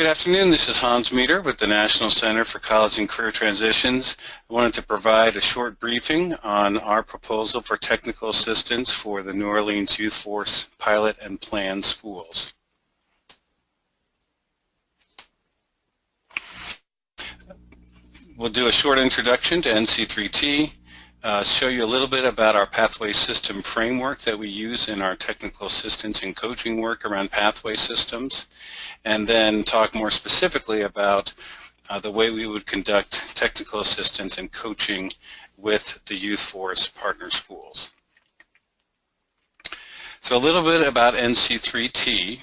Good afternoon. This is Hans Meeder with the National Center for College and Career Transitions. I wanted to provide a short briefing on our proposal for technical assistance for the New Orleans Youthforce pilot and plan schools. We'll do a short introduction to NC3T, show you a little bit about our pathway system framework that we use in our technical assistance and coaching work around pathway systems, and then talk more specifically about the way we would conduct technical assistance and coaching with the Youthforce partner schools. So a little bit about NC3T.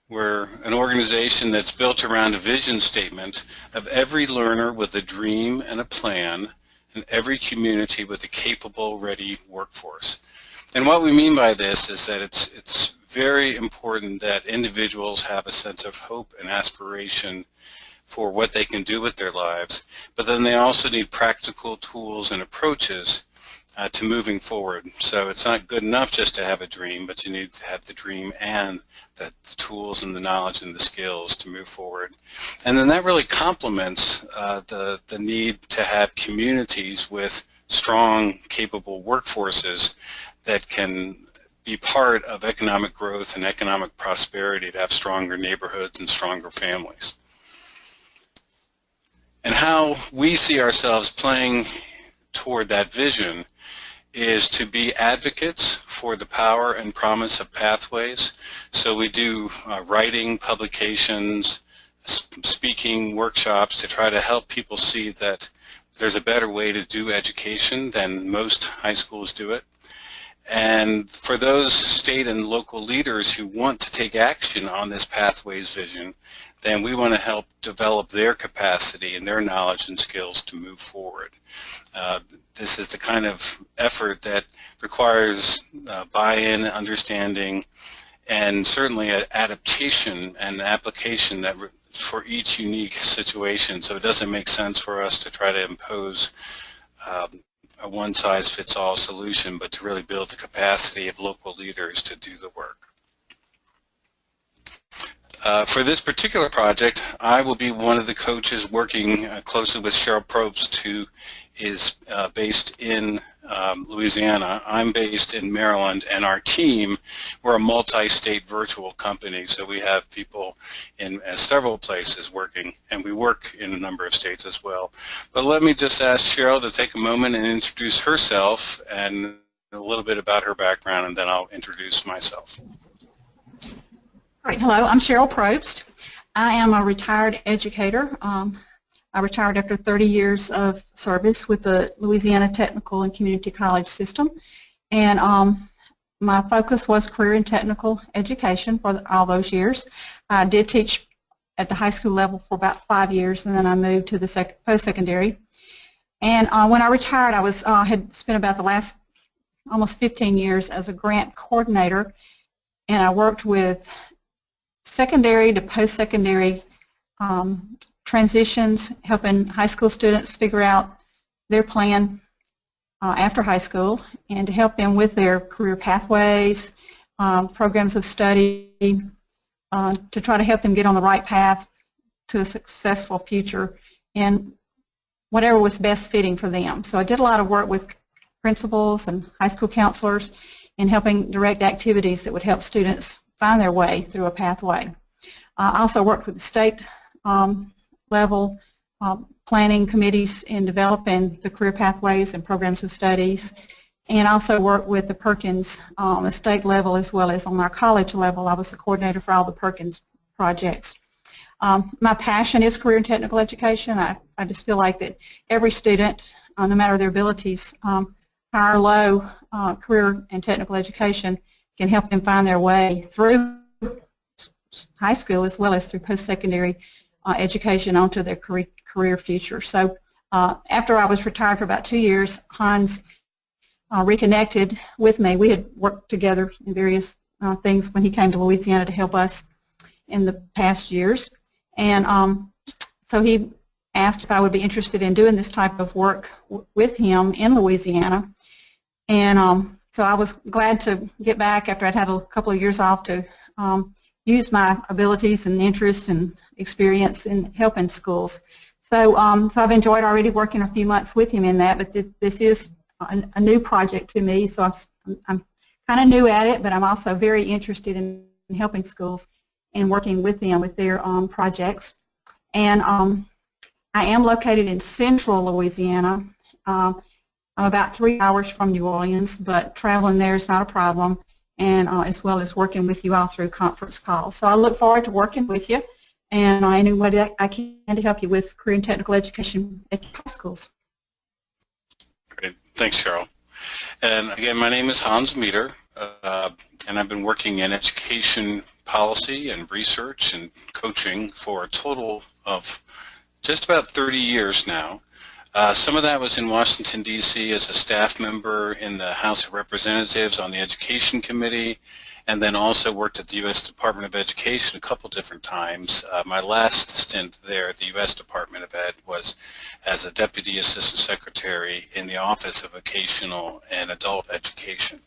We're an organization that's built around a vision statement of every learner with a dream and a plan, and every community with a capable, ready workforce. And what we mean by this is that it's very important that individuals have a sense of hope and aspiration for what they can do with their lives, but then they also need practical tools and approaches to moving forward. So it's not good enough just to have a dream, but you need to have the dream and the tools and the knowledge and the skills to move forward. And then that really complements the need to have communities with strong, capable workforces that can be part of economic growth and economic prosperity, to have stronger neighborhoods and stronger families. And how we see ourselves playing toward that vision is to be advocates for the power and promise of pathways. So we do writing, publications, speaking, workshops to try to help people see that there's a better way to do education than most high schools do it. And for those state and local leaders who want to take action on this pathways vision, then we want to help develop their capacity and their knowledge and skills to move forward. This is the kind of effort that requires buy-in, understanding, and certainly an adaptation and application that for each unique situation. So it doesn't make sense for us to try to impose a one-size-fits-all solution, but to really build the capacity of local leaders to do the work. For this particular project, I will be one of the coaches working closely with Cheryl Probst, who is based in Louisiana. I'm based in Maryland, and our team, we're a multi-state virtual company, so we have people in several places working, and we work in a number of states as well. But let me just ask Cheryl to take a moment and introduce herself and a little bit about her background, and then I'll introduce myself. All right, hello, I'm Cheryl Probst. I am a retired educator. I retired after 30 years of service with the Louisiana Technical and Community College system, and my focus was career and technical education for all those years. I did teach at the high school level for about 5 years, and then I moved to the post-secondary. And when I retired, I had spent about the last almost 15 years as a grant coordinator, and I worked with secondary to post-secondary transitions, helping high school students figure out their plan after high school, and to help them with their career pathways, programs of study, to try to help them get on the right path to a successful future and whatever was best fitting for them. So I did a lot of work with principals and high school counselors in helping direct activities that would help students find their way through a pathway. I also worked with the state level planning committees in developing the career pathways and programs of studies, and also worked with the Perkins on the state level as well as on our college level. I was the coordinator for all the Perkins projects. My passion is career and technical education. I just feel like that every student, no matter their abilities, high or low, career and technical education can help them find their way through high school as well as through post-secondary education onto their career future. So after I was retired for about 2 years, Hans reconnected with me. We had worked together in various things when he came to Louisiana to help us in the past years. And so he asked if I would be interested in doing this type of work with him in Louisiana. And so I was glad to get back after I'd had a couple of years off to use my abilities and interests and experience in helping schools. So, so I've enjoyed already working a few months with him in that, but this is a new project to me, so I'm kind of new at it, but I'm also very interested in helping schools and working with them with their projects. And I am located in central Louisiana. I'm about 3 hours from New Orleans, but traveling there is not a problem, and as well as working with you all through conference calls. So I look forward to working with you, and any way I can to help you with career and technical education at high schools. Great. Thanks, Cheryl. And again, my name is Hans Meeder, and I've been working in education policy and research and coaching for a total of just about 30 years now. Some of that was in Washington, D.C. as a staff member in the House of Representatives on the Education Committee, and then also worked at the U.S. Department of Education a couple different times. My last stint there at the U.S. Department of Ed was as a Deputy Assistant Secretary in the Office of Vocational and Adult Education.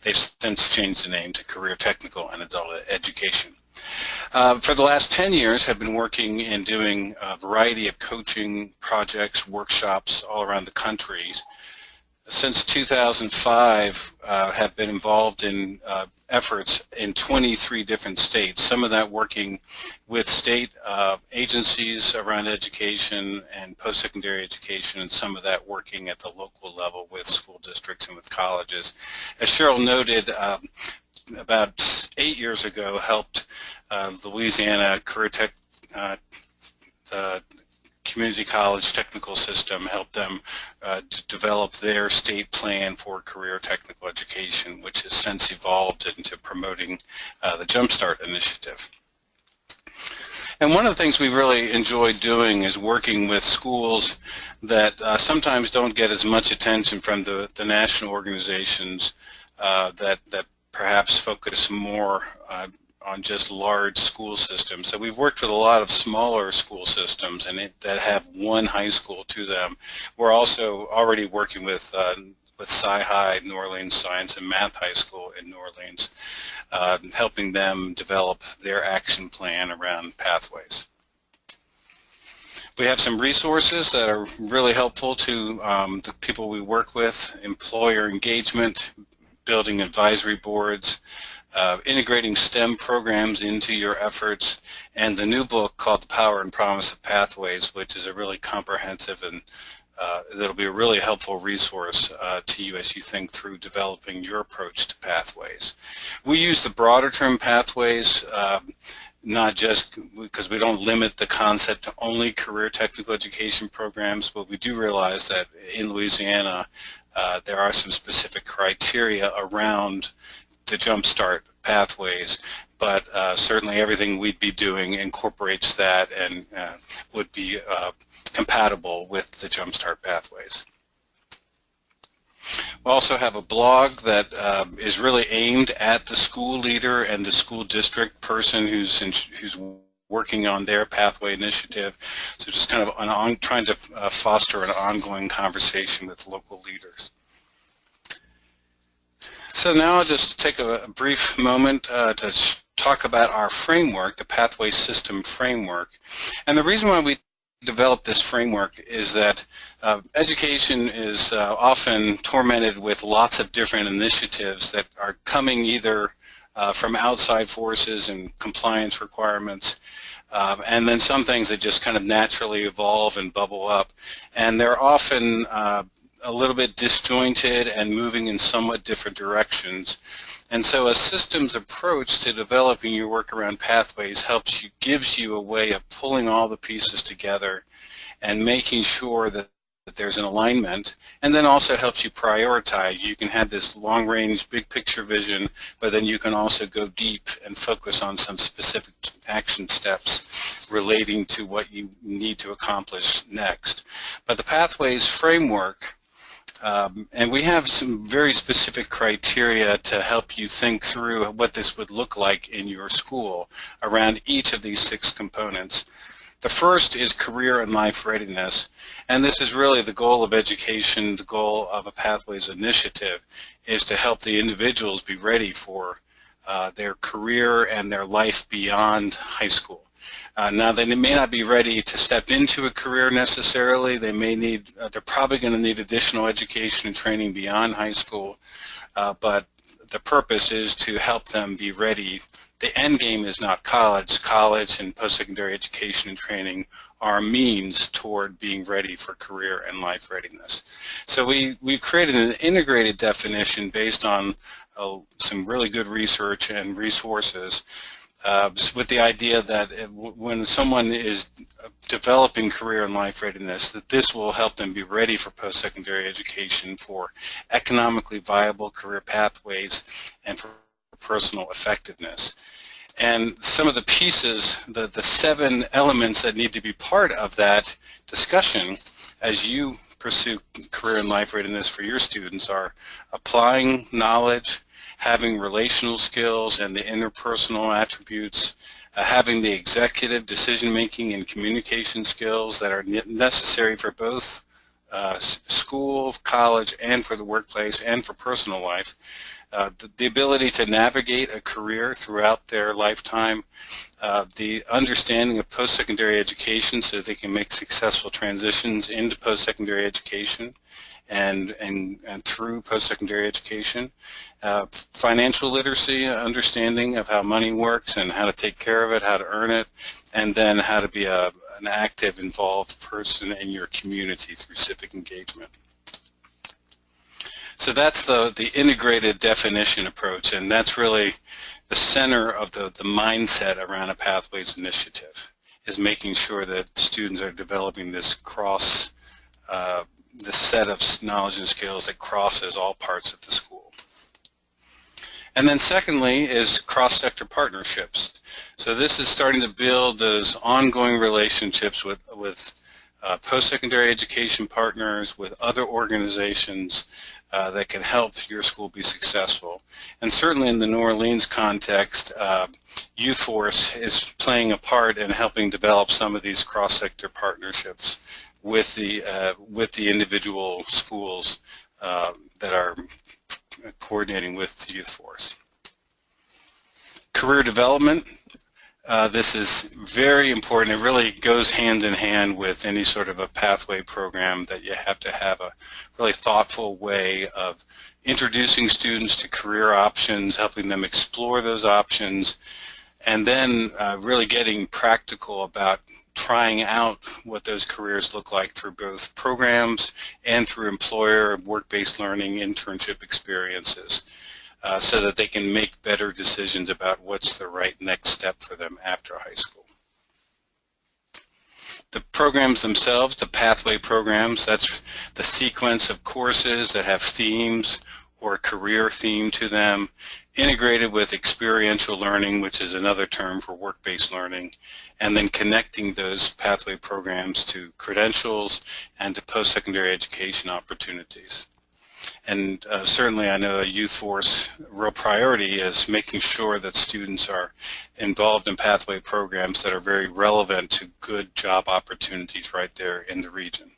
They've since changed the name to Career Technical and Adult Education. For the last 10 years, I've been working and doing a variety of coaching projects, workshops all around the country. Since 2005, have been involved in efforts in 23 different states, some of that working with state agencies around education and post-secondary education, and some of that working at the local level with school districts and with colleges. As Cheryl noted, about 8 years ago, helped Louisiana Career Tech, community college technical system, helped them to develop their state plan for career technical education, which has since evolved into promoting the Jumpstart initiative. And one of the things we really enjoyed doing is working with schools that sometimes don't get as much attention from the national organizations that perhaps focus more on just large school systems. So we've worked with a lot of smaller school systems and that have one high school to them. We're also already working with Sci-High, New Orleans Science and Math High School in New Orleans, helping them develop their action plan around pathways. We have some resources that are really helpful to the people we work with: employer engagement, building advisory boards, integrating STEM programs into your efforts, and the new book called The Power and Promise of Pathways, which is a really comprehensive and that'll be a really helpful resource to you as you think through developing your approach to pathways. We use the broader term pathways, not just because we don't limit the concept to only career technical education programs, but we do realize that in Louisiana there are some specific criteria around the Jumpstart pathways, but certainly everything we'd be doing incorporates that and would be compatible with the Jumpstart pathways. We also have a blog that is really aimed at the school leader and the school district person who's working on their pathway initiative. So just kind of trying to foster an ongoing conversation with local leaders. So now I'll just take a brief moment to talk about our framework, the Pathway System Framework. And the reason why we developed this framework is that education is often tormented with lots of different initiatives that are coming either from outside forces and compliance requirements, and then some things that just kind of naturally evolve and bubble up. And they're often a little bit disjointed and moving in somewhat different directions. And so a systems approach to developing your work around pathways gives you a way of pulling all the pieces together and making sure that there's an alignment, and then also helps you prioritize. You can have this long-range, big picture vision, but then you can also go deep and focus on some specific action steps relating to what you need to accomplish next. But the Pathways framework, and we have some very specific criteria to help you think through what this would look like in your school around each of these 6 components. The first is career and life readiness, and this is really the goal of education. The goal of a Pathways initiative is to help the individuals be ready for their career and their life beyond high school. Now, they may not be ready to step into a career necessarily. They may need, they're probably going to need additional education and training beyond high school, but the purpose is to help them be ready. The end game is not college. College and post-secondary education and training are means toward being ready for career and life readiness. So we've created an integrated definition based on some really good research and resources with the idea that when someone is developing career and life readiness, that this will help them be ready for post-secondary education, for economically viable career pathways, and for personal effectiveness. And some of the pieces, the 7 elements that need to be part of that discussion as you pursue career and life readiness for your students are applying knowledge, having relational skills and the interpersonal attributes, having the executive decision-making and communication skills that are necessary for both school, college, and for the workplace, and for personal life, the ability to navigate a career throughout their lifetime, the understanding of post-secondary education so they can make successful transitions into post-secondary education and through post-secondary education, financial literacy, understanding of how money works and how to take care of it, how to earn it, and then how to be an active, involved person in your community through civic engagement. So that's the integrated definition approach, and that's really the center of the mindset around a Pathways initiative, is making sure that students are developing this this set of knowledge and skills that crosses all parts of the school. And then secondly is cross-sector partnerships. So this is starting to build those ongoing relationships with post-secondary education partners, with other organizations that can help your school be successful. And certainly in the New Orleans context, Youthforce is playing a part in helping develop some of these cross-sector partnerships with the individual schools that are coordinating with Youthforce. Career development. This is very important. It really goes hand in hand with any sort of a pathway program, that you have to have a really thoughtful way of introducing students to career options, helping them explore those options, and then really getting practical about trying out what those careers look like through both programs and through employer work-based learning internship experiences. So that they can make better decisions about what's the right next step for them after high school. The programs themselves, the pathway programs, that's the sequence of courses that have themes or a career theme to them, integrated with experiential learning, which is another term for work-based learning, and then connecting those pathway programs to credentials and to post-secondary education opportunities. And certainly I know a Youthforce real priority is making sure that students are involved in pathway programs that are very relevant to good job opportunities right there in the region.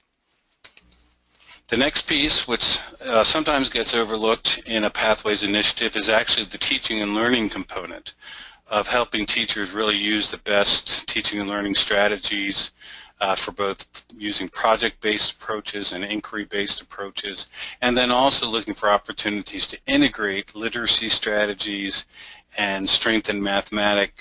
The next piece, which sometimes gets overlooked in a Pathways initiative, is actually the teaching and learning component of helping teachers really use the best teaching and learning strategies for both using project-based approaches and inquiry-based approaches, and then also looking for opportunities to integrate literacy strategies and strengthen mathematic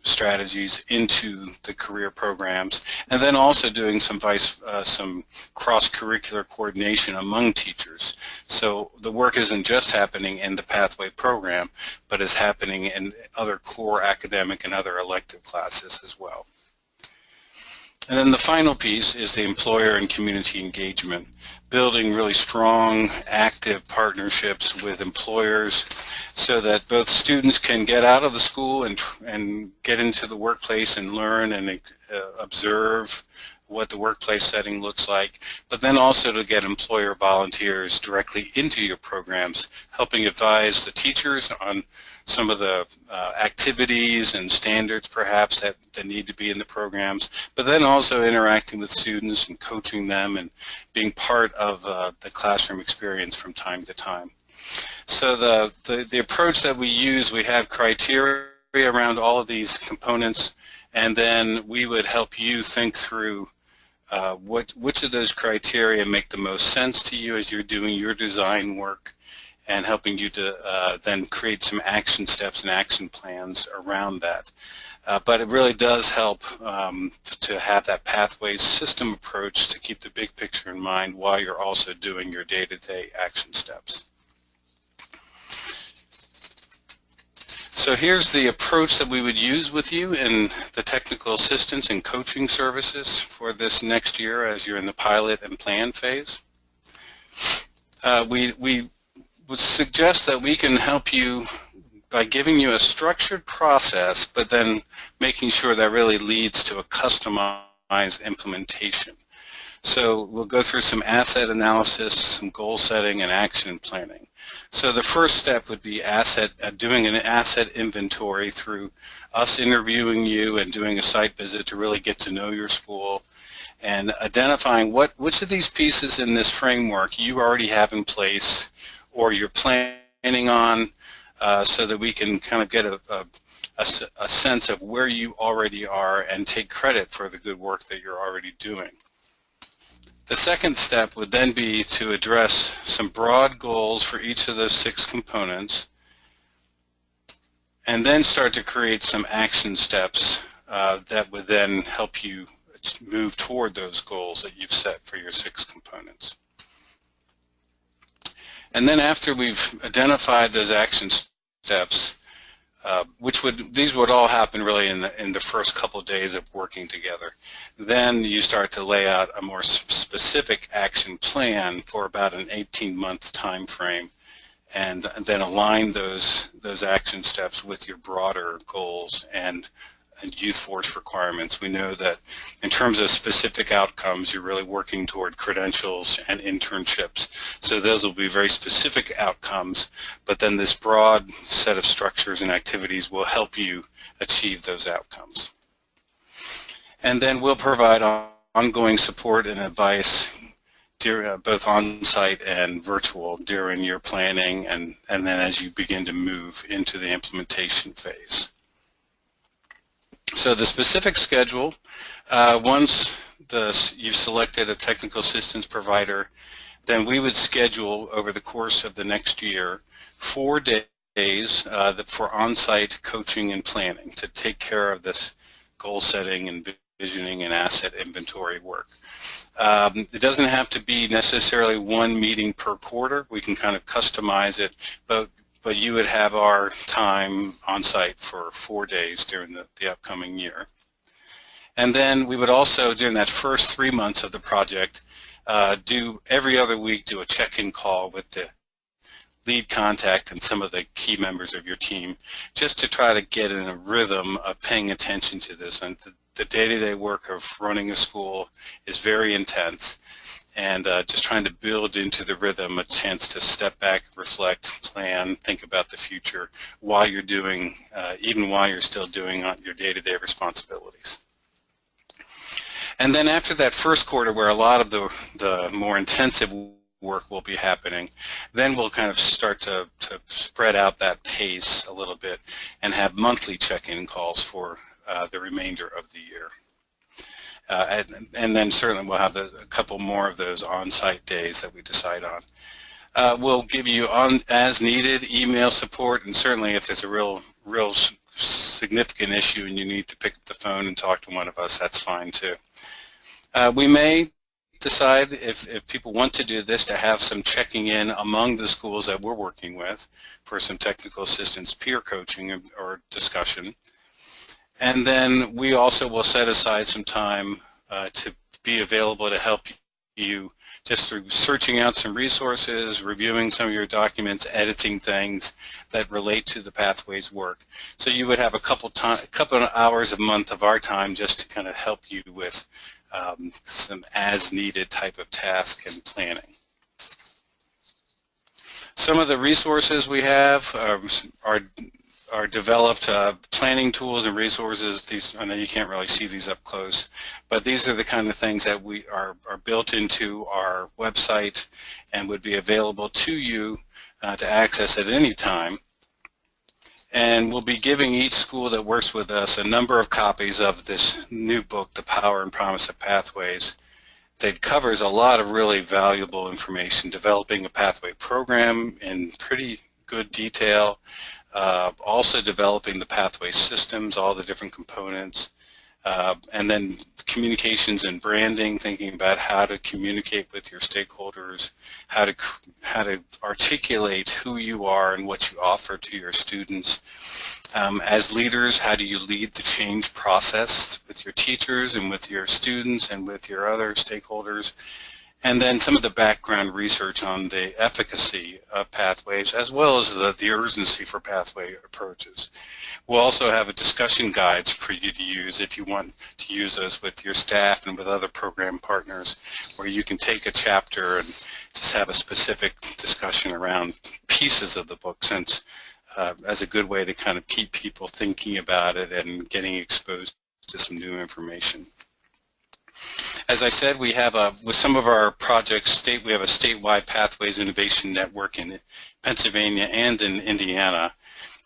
strategies into the career programs, and then also doing some cross-curricular coordination among teachers. So the work isn't just happening in the pathway program, but is happening in other core academic and other elective classes as well. And then the final piece is the employer and community engagement, building really strong, active partnerships with employers so that both students can get out of the school and get into the workplace and learn and observe what the workplace setting looks like, but then also to get employer volunteers directly into your programs, helping advise the teachers on some of the activities and standards perhaps that need to be in the programs, but then also interacting with students and coaching them and being part of the classroom experience from time to time. So the approach that we use, we have criteria around all of these components, and then we would help you think through which of those criteria make the most sense to you as you're doing your design work, and helping you to then create some action steps and action plans around that. But it really does help to have that pathways system approach to keep the big picture in mind while you're also doing your day-to-day action steps. So here's the approach that we would use with you in the technical assistance and coaching services for this next year as you're in the pilot and plan phase. We would suggest that we can help you by giving you a structured process, but then making sure that really leads to a customized implementation. So we'll go through some asset analysis, some goal setting, and action planning. So the first step would be doing an asset inventory through us interviewing you and doing a site visit to really get to know your school, and identifying which of these pieces in this framework you already have in place or you're planning on, so that we can kind of get a sense of where you already are and take credit for the good work that you're already doing. The second step would then be to address some broad goals for each of those 6 components, and then start to create some action steps that would then help you move toward those goals that you've set for your 6 components. And then after we've identified those action steps, these would all happen really in the first couple of days of working together. Then you start to lay out a more specific action plan for about an 18-month time frame, and then align those action steps with your broader goals and Youthforce requirements. We know that in terms of specific outcomes, you're really working toward credentials and internships. So those will be very specific outcomes, but then this broad set of structures and activities will help you achieve those outcomes. And then we'll provide ongoing support and advice both on-site and virtual during your planning, and then as you begin to move into the implementation phase. So the specific schedule, once you've selected a technical assistance provider, then we would schedule over the course of the next year 4 days for on-site coaching and planning to take care of this goal setting and visioning and asset inventory work. It doesn't have to be necessarily 1 meeting per quarter. We can kind of customize it, but you would have our time on site for 4 days during the upcoming year. And then we would also, during that first 3 months of the project, do every other week do a check-in call with the lead contact and some of the key members of your team, just to try to get in a rhythm of paying attention to this. And the day-to-day work of running a school is very intense, and just trying to build into the rhythm a chance to step back, reflect, plan, think about the future while you're doing, even while you're still doing your day-to-day responsibilities. And then after that first quarter, where a lot of the more intensive work will be happening, then we'll kind of start to spread out that pace a little bit and have monthly check-in calls for the remainder of the year. And then certainly we'll have a couple more of those on-site days that we decide on. We'll give you as needed email support, and certainly if there's a real significant issue and you need to pick up the phone and talk to one of us, that's fine too. We may decide, if people want to do this, to have some checking in among the schools that we're working with for some technical assistance peer coaching or discussion. And then we also will set aside some time to be available to help you just through searching out some resources, reviewing some of your documents, editing things that relate to the Pathways work. So you would have a couple of hours a month of our time just to kind of help you with some as-needed type of task and planning. Some of the resources we have are developed planning tools and resources. These, I know you can't really see these up close, but these are the kind of things that we are built into our website and would be available to you to access at any time. And we'll be giving each school that works with us a number of copies of this new book, The Power and Promise of Pathways, that covers a lot of really valuable information, developing a pathway program in pretty good detail, also developing the pathway systems, all the different components, and then communications and branding, thinking about how to communicate with your stakeholders, how to articulate who you are and what you offer to your students. As leaders, how do you lead the change process with your teachers and with your students and with your other stakeholders? And then some of the background research on the efficacy of pathways, as well as the urgency for pathway approaches. We'll also have a discussion guides for you to use if you want to use those with your staff and with other program partners, where you can take a chapter and just have a specific discussion around pieces of the book, since as a good way to kind of keep people thinking about it and getting exposed to some new information. As I said, we have with some of our projects, we have a statewide Pathways Innovation Network in Pennsylvania and in Indiana,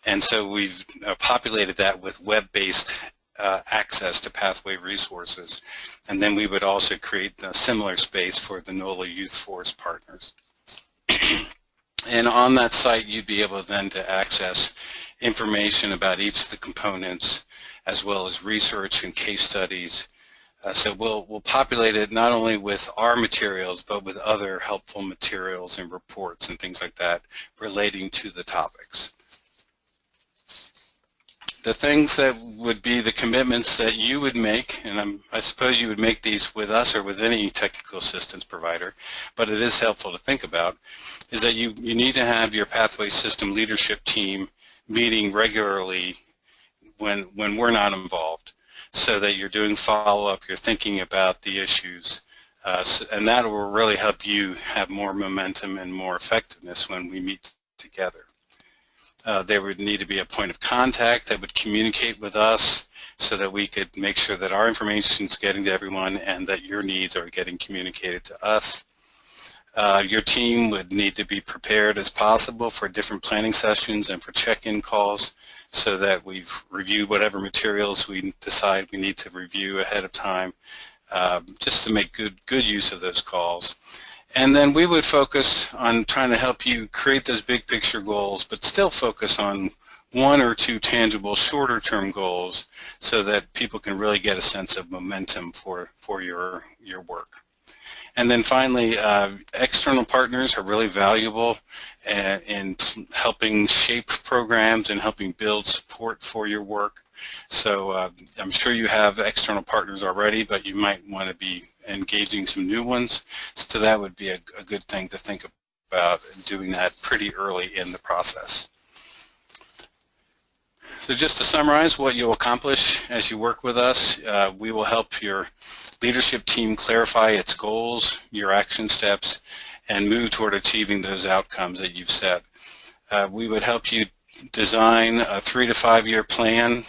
and so we've populated that with web-based access to pathway resources, and then we would also create a similar space for the NOLA Youthforce partners. And on that site, you'd be able then to access information about each of the components, as well as research and case studies. So we'll populate it not only with our materials, but with other helpful materials and reports and things like that relating to the topics. The things that would be the commitments that you would make, and I suppose you would make these with us or with any technical assistance provider, but it is helpful to think about, is that you need to have your pathway system leadership team meeting regularly when we're not involved, so that you're doing follow-up, you're thinking about the issues, and that will really help you have more momentum and more effectiveness when we meet together. There would need to be a point of contact that would communicate with us so that we could make sure that our information is getting to everyone and that your needs are getting communicated to us. Your team would need to be prepared as possible for different planning sessions and for check-in calls, so that we've reviewed whatever materials we decide we need to review ahead of time, just to make good use of those calls. And then we would focus on trying to help you create those big picture goals, but still focus on one or two tangible shorter term goals so that people can really get a sense of momentum for your work. And then finally, external partners are really valuable in helping shape programs and helping build support for your work. So I'm sure you have external partners already, but you might want to be engaging some new ones. So that would be a good thing to think about, doing that pretty early in the process. So just to summarize what you'll accomplish as you work with us, we will help your leadership team clarify its goals, your action steps, and move toward achieving those outcomes that you've set. We would help you design a 3 to 5 year plan.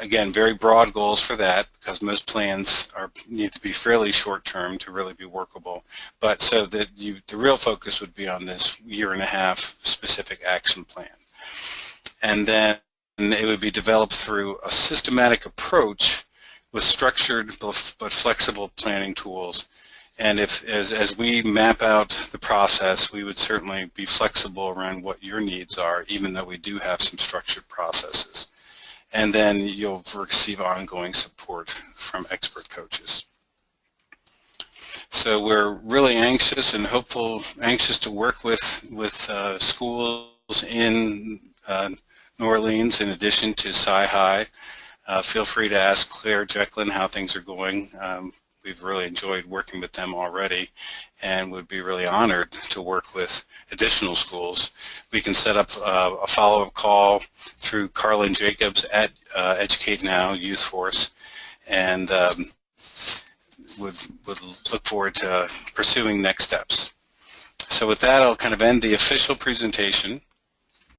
Again, very broad goals for that, because most plans need to be fairly short-term to really be workable. But so that the real focus would be on this 1.5 year specific action plan. And then it would be developed through a systematic approach with structured but flexible planning tools. And as we map out the process, we would certainly be flexible around what your needs are, even though we do have some structured processes. And then you'll receive ongoing support from expert coaches. So we're really anxious to work with schools in New Orleans in addition to Sci-High. Feel free to ask Claire Jekyllin how things are going. We've really enjoyed working with them already and would be really honored to work with additional schools. We can set up a follow-up call through Carlin Jacobs at Educate Now Youthforce, and would look forward to pursuing next steps. So with that, I'll kind of end the official presentation